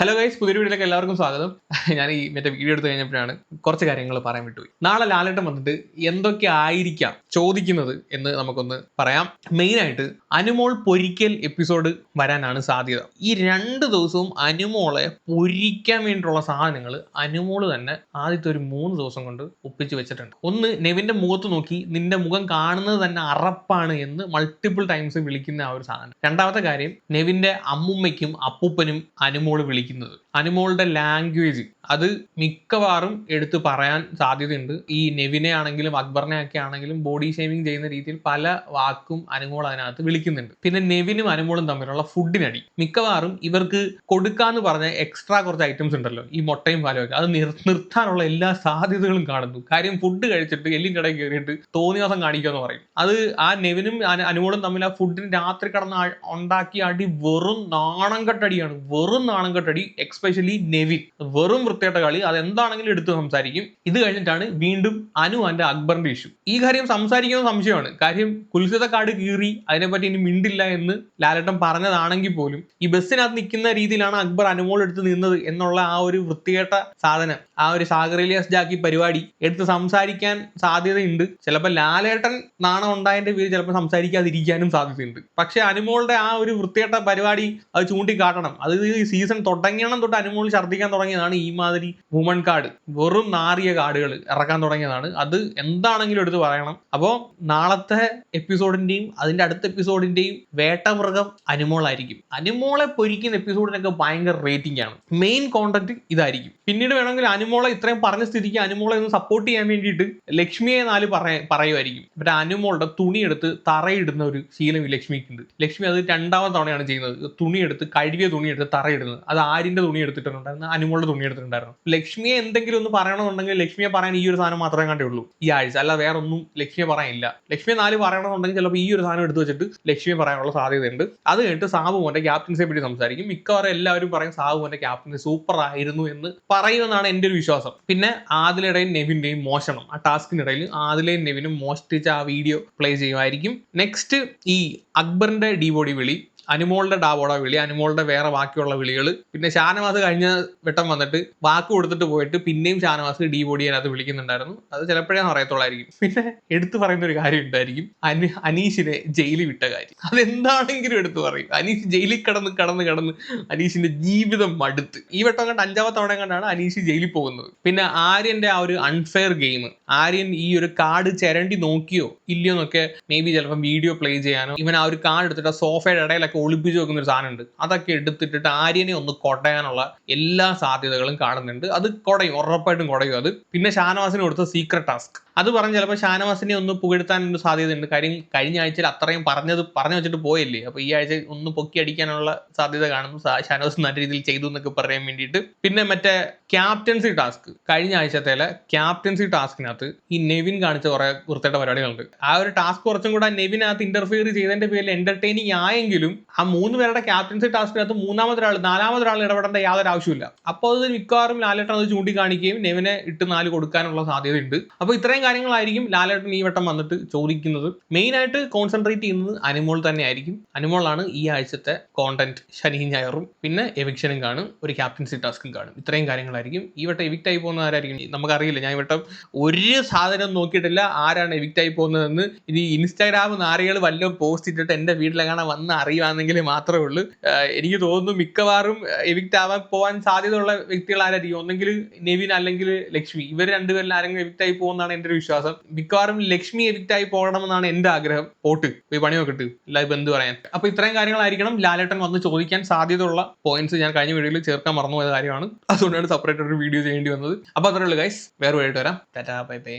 Hello guys, പുതിയ വീഡിയോയിലേക്ക് എല്ലാവർക്കും സ്വാഗതം. ഞാൻ ഈ വീഡിയോ എടുത്തു കഴിഞ്ഞപ്പോഴാണ് കുറച്ച് കാര്യങ്ങൾ പറയാൻ വിട്ടുപോയി. നാളെ ലാലേട്ടൻ വന്നിട്ട് എന്തൊക്കെ ആയിരിക്കാം ചോദിക്കുന്നത് എന്ന് നമുക്കൊന്ന് പറയാം. മെയിനായിട്ട് അനുമോൾ പൊരിക്കൽ എപ്പിസോഡ് വരാനാണ് സാധ്യത. ഈ 2 ദിവസവും അനുമോളെ പൊരിക്കാൻ വേണ്ടിയിട്ടുള്ള സാധനങ്ങൾ അനുമോള് തന്നെ ആദ്യത്തെ ഒരു 3 ദിവസം കൊണ്ട് ഒപ്പിച്ച് വെച്ചിട്ടുണ്ട്. ഒന്ന്, നെവിന്റെ മുഖത്ത് നോക്കി നിന്റെ മുഖം കാണുന്നത് തന്നെ അറപ്പാണ് എന്ന് മൾട്ടിപ്പിൾ ടൈംസ് വിളിക്കുന്ന ആ ഒരു സാധനം. രണ്ടാമത്തെ കാര്യം, നെവിന്റെ അമ്മുമ്മയ്ക്കും അപ്പൂപ്പനും അനുമോള് വിളിക്കുന്നത്. അനുമോളുടെ ലാംഗ്വേജ് അത് മിക്കവാറും എടുത്ത് പറയാൻ സാധ്യതയുണ്ട്. ഈ നെവിനെ ആണെങ്കിലും അക്ബറിനെ ഒക്കെ ആണെങ്കിലും ബോഡി ഷേമിങ് ചെയ്യുന്ന രീതിയിൽ പല വാക്കും അനുമോൾ അതിനകത്ത് വിളിക്കുന്നുണ്ട്. പിന്നെ നെവിനും അനുമോളും തമ്മിലുള്ള ഫുഡിനടി മിക്കവാറും ഇവർക്ക് കൊടുക്കാന്ന് പറഞ്ഞ എക്സ്ട്രാ കുറച്ച് ഐറ്റംസ് ഉണ്ടല്ലോ, ഈ മുട്ടയും പാലും ഒക്കെ, അത് നിർത്താനുള്ള എല്ലാ സാധ്യതകളും കാണുന്നു. കാര്യം ഫുഡ് കഴിച്ചിട്ട് എല്ലിൻ്റെ ഇടയിൽ കയറിയിട്ട് തോന്നിയാസം കാണിക്കുമെന്ന് പറയും. അത് ആ നെവിനും അനുമോളും തമ്മിൽ ആ ഫുഡിന് രാത്രി കിടന്ന് ഉണ്ടാക്കിയ അടി വെറും നാണംകെട്ടടിയാണ്. വെറും നാണംകെട്ടടി, എക്സ്പെഷ്യലി നെവിൻ വെറും വൃത്തിയായിട്ട കളി. അതെന്താണെങ്കിലും എടുത്ത് സംസാരിക്കും. ഇത് കഴിഞ്ഞിട്ടാണ് വീണ്ടും അനു ആൻഡ് അക്ബറിന്റെ ഇഷ്യൂ. ഈ കാര്യം സംസാരിക്കുന്ന സംശയമാണ്. കാര്യം കുൽസിത കാർഡ് കീറി അതിനെപ്പറ്റി ഇനി മിണ്ടില്ല എന്ന് ലാലേട്ടൻ പറഞ്ഞതാണെങ്കിൽ പോലും ഈ ബസ്സിനകത്ത് നിൽക്കുന്ന രീതിയിലാണ് അക്ബർ അനുമോൾ എടുത്ത് നിന്നത് എന്നുള്ള ആ ഒരു വൃത്തികെട്ട സാധനം, ആ ഒരു സാഗറേലിയസ് ജാക്കി പരിപാടി എടുത്ത് സംസാരിക്കാൻ സാധ്യതയുണ്ട്. ചിലപ്പോൾ ലാലേട്ടൻ നാണം ഉണ്ടായതിന്റെ പേര് ചിലപ്പോൾ സംസാരിക്കാതിരിക്കാനും സാധ്യതയുണ്ട്. പക്ഷെ അനുമോളുടെ ആ ഒരു വൃത്തികെട്ട പരിപാടി അത് ചൂണ്ടിക്കാട്ടണം. അത് ഈ സീസൺ തുടങ്ങിയണം തൊട്ട് അനുമോൾ ഛർദ്ദിക്കാൻ തുടങ്ങിയതാണ്. ഈ മാതിരി വുമൺ കാർഡ്, വെറും നാറിയ കാർഡുകൾ ഇറക്കാൻ തുടങ്ങിയതാണ്. അത് എന്താണെങ്കിലും എടുത്ത് പറയണം. അപ്പോൾ നാളത്തെ എപ്പിസോഡിന്റെയും അതിന്റെ അടുത്ത എപ്പിസോഡിന്റെയും വേട്ടമൃഗം അനുമോളായിരിക്കും. അനുമോളെ പൊരിക്കുന്ന എപ്പിസോഡിനൊക്കെ ഭയങ്കര റേറ്റിംഗ് ആണ്. മെയിൻ കോണ്ടന്റ് ഇതായിരിക്കും. പിന്നീട് വേണമെങ്കിൽ അനുമോളെ ഇത്രയും പറഞ്ഞ സ്ഥിതിക്ക് അനുമോളെ ഒന്ന് സപ്പോർട്ട് ചെയ്യാൻ വേണ്ടിയിട്ട് ലക്ഷ്മിയെ 4 പറയുമായിരിക്കും. മറ്റേ അനുമോളുടെ തുണിയെടുത്ത് തറയിടുന്ന ഒരു ശീലം ലക്ഷ്മിക്കുണ്ട്. ലക്ഷ്മി അത് 2ാമത്തെ തവണയാണ് ചെയ്യുന്നത്. തുണിയെടുത്ത് കഴുകിയ തുണിയെടുത്ത് തറയിടുന്നത്. അത് ആര്യന്റെ തുണി എടുത്തിട്ടുണ്ടായിരുന്നു, അനുമോളുടെ തുണി എടുത്തിട്ടുണ്ടായിരുന്നു. ലക്ഷ്മിയെ എന്തെങ്കിലും ഒന്ന് പറയണമെന്നുണ്ടെങ്കിൽ ലക്ഷ്മിയെ പറയാൻ ഈ ഒരു സാധനം മാത്രമേ കണ്ടേ ഉള്ളൂ ഈ ആഴ്ച. അല്ല വേറെ ഒന്നും ലക്ഷ്മിയെ പറയാനില്ല. ലക്ഷ്മിയെ 4 പറയണമെന്നുണ്ടെങ്കിൽ ചിലപ്പോൾ ഈ ഒരു സാധനം എടുത്ത് വെച്ചിട്ട് ലക്ഷ്മിയെ പറയാനുള്ള സാധ്യതയുണ്ട്. അത് കഴിഞ്ഞിട്ട് സാബുമോന്റെ ക്യാപ്റ്റൻസിയെ പറ്റി സംസാരിക്കും. മിക്കവാറും എല്ലാവരും പറയും സാബുമോന്റെ ക്യാപ്റ്റൻസി സൂപ്പർ ആയിരുന്നു എന്ന് പറയുമെന്നാണ് എൻ്റെ ഒരു വിശ്വാസം. പിന്നെ ആദിലയുടെയും നെവിന്റെയും മോഷണം, ആ ടാസ്കിനിടയിൽ ആദിലയും നെവിനും മോഷ്ടിച്ച ആ വീഡിയോ പ്ലേ ചെയ്യുമായിരിക്കും. നെക്സ്റ്റ് ഈ അക്ബറിന്റെ ഡീബോഡി വിളി, അനുമോളുടെ ഡാബോട വിളി, അനുമോളുടെ വേറെ ബാക്കിയുള്ള വിളികൾ. പിന്നെ ഷാനവാസ് കഴിഞ്ഞ വട്ടം വന്നിട്ട് വാക്ക് കൊടുത്തിട്ട് പോയിട്ട് പിന്നെയും ഷാനവാസ് ഡി ബോഡി അതിനകത്ത് വിളിക്കുന്നുണ്ടായിരുന്നു. അത് ചിലപ്പോഴേ പറയുത്തുള്ളായിരിക്കും. പിന്നെ എടുത്തു പറയുന്ന ഒരു കാര്യം ഉണ്ടായിരിക്കും, അനീഷിനെ ജയിലിൽ വിട്ട കാര്യം. അതെന്താണെങ്കിലും എടുത്തു പറയും. അനീഷ് ജയിലിൽ കടന്ന് അനീഷിന്റെ ജീവിതം മടുത്ത്. ഈ വട്ടം കണ്ട് 5ാമത്തെ തവണ കണ്ടാണ് അനീഷ് ജയിലിൽ പോകുന്നത്. പിന്നെ ആര്യന്റെ ആ ഒരു അൺഫെയർ ഗെയിം, ആര്യൻ ഈ ഒരു കാർഡ് ചിരണ്ടി നോക്കിയോ ഇല്ലയോ എന്നൊക്കെ മേ ബി ചിലപ്പോൾ വീഡിയോ പ്ലേ ചെയ്യാനോ, ഇവൻ ആ ഒരു കാർഡ് എടുത്തിട്ട് സോഫയുടെ ഇടയിലൊക്കെ ഒളിപ്പിച്ച് വെക്കുന്ന ഒരു സാധനം ഉണ്ട്. അതൊക്കെ എടുത്തിട്ടിട്ട് ആര്യനെ ഒന്ന് കൊടയാനുള്ള എല്ലാ സാധ്യതകളും കാണുന്നുണ്ട്. അത് കൊടയും, ഉറപ്പായിട്ടും കൊടയും അത്. പിന്നെ ഷാനവാസിന് കൊടുത്ത സീക്രട്ട് ടാസ്ക്, അത് പറഞ്ഞ് ചിലപ്പോൾ ഷാനവാസിനെ ഒന്ന് പുകഴ്ത്താനൊരു സാധ്യതയുണ്ട്. കാര്യം കഴിഞ്ഞ ആഴ്ചയിൽ അത്രയും പറഞ്ഞു വെച്ചിട്ട് പോയല്ലേ. അപ്പോൾ ഈ ആഴ്ച ഒന്ന് പൊക്കി അടിക്കാനുള്ള സാധ്യത കാണുന്നു. ഷാനവാസ് നല്ല രീതിയിൽ ചെയ്തു എന്നൊക്കെ പറയാൻ വേണ്ടിയിട്ട്. പിന്നെ മറ്റേ ക്യാപ്റ്റൻസി ടാസ്ക്, കഴിഞ്ഞ ആഴ്ചത്തേലെ ക്യാപ്റ്റൻസി ടാസ്കിനകത്ത് ഈ നെവിൻ കാണിച്ച കുറെ വൃത്തിയുടെ പരിപാടികളുണ്ട്. ആ ഒരു ടാസ്ക് കുറച്ചും കൂടെ നെവിനകത്ത് ഇന്റർഫിയർ ചെയ്തതിന്റെ പേരിൽ എന്റർടൈനിങ് ആയെങ്കിലും ആ 3 പേരുടെ ക്യാപ്റ്റൻസി ടാസ്കിനകത്ത് 4ാമതൊരാൾ ഇടപെടേണ്ട യാതൊരു ആവശ്യമില്ല. അപ്പോൾ അത് മിക്കവാറും ലാലേട്ടൻ അത് ചൂണ്ടിക്കാണിക്കുകയും നെവിനെ ഇട്ട് 4 കൊടുക്കാനുള്ള സാധ്യതയുണ്ട്. അപ്പോൾ ഇത്രയും കാര്യങ്ങളായിരിക്കും ലാലേട്ടൻ ഈ വട്ടം വന്നിട്ട് ചോദിക്കുന്നത്. മെയിൻ ആയിട്ട് കോൺസെൻട്രേറ്റ് ചെയ്യുന്നത് അനുമോൾ തന്നെ ആയിരിക്കും. അനുമോളാണ് ഈ ആഴ്ചത്തെ കോണ്ടന്റ്. ശനിയും ഞായറും പിന്നെ എവിക്ഷനും കാണും, ഒരു ക്യാപ്റ്റൻസി ടാസ്കും കാണും. ഇത്രയും കാര്യങ്ങളായിരിക്കും. ഈ വട്ടം എവിക്റ്റ് ആയി പോകുന്ന ആരായിരിക്കും നമുക്കറിയില്ല. ഞാൻ ഈ വട്ടം ഒരു സാധനം നോക്കിയിട്ടില്ല ആരാണ് എവിക്റ്റ് ആയി പോകുന്നതെന്ന്. ഇനി ഇൻസ്റ്റാഗ്രാം നാറികൾ വല്ലതും പോസ്റ്റ് ഇട്ടിട്ട് എൻ്റെ വീട്ടിലെങ്ങാണ് വന്ന് അറിയുവാണെങ്കിൽ മാത്രമേ ഉള്ളൂ. എനിക്ക് തോന്നുന്നു മിക്കവാറും എവിക്റ്റ് ആവാൻ പോകാൻ സാധ്യതയുള്ള വ്യക്തികൾ ആരായിരിക്കും, ഒന്നെങ്കിൽ നെവിൻ അല്ലെങ്കിൽ ലക്ഷ്മി. ഇവർ 2 പേരിൽ ആരെങ്കിലും എവിക്റ്റ് ആയി പോകുന്നതാണ് എൻ്റെ ഒരു വിശ്വാസം. മിക്കവാറും ലക്ഷ്മി എവിക്റ്റ് ആയി പോകണമെന്നാണ് എൻ്റെ ആഗ്രഹം. പോട്ട് പോയി പണി നോക്കിട്ട് ഇല്ല ഇപ്പം എന്ത് പറയാൻ. അപ്പൊ ഇത്രയും കാര്യങ്ങളായിരിക്കണം ലാലേട്ടൻ വന്ന് ചോദിക്കാൻ സാധ്യതയുള്ള പോയിന്റ്സ്. ഞാൻ കഴിഞ്ഞ വീഡിയോയിൽ ചേർക്കാൻ മറന്നുപോയ കാര്യമാണ്, അതുകൊണ്ടാണ് സെപ്പറേറ്റ് ഒരു വീഡിയോ ചെയ്യേണ്ടി വന്നത്. അപ്പൊ അത്രേ ഉള്ളൂ ഗൈസ്. വേറെ വഴിയിട്ട് വരാം. Tata, bye bye.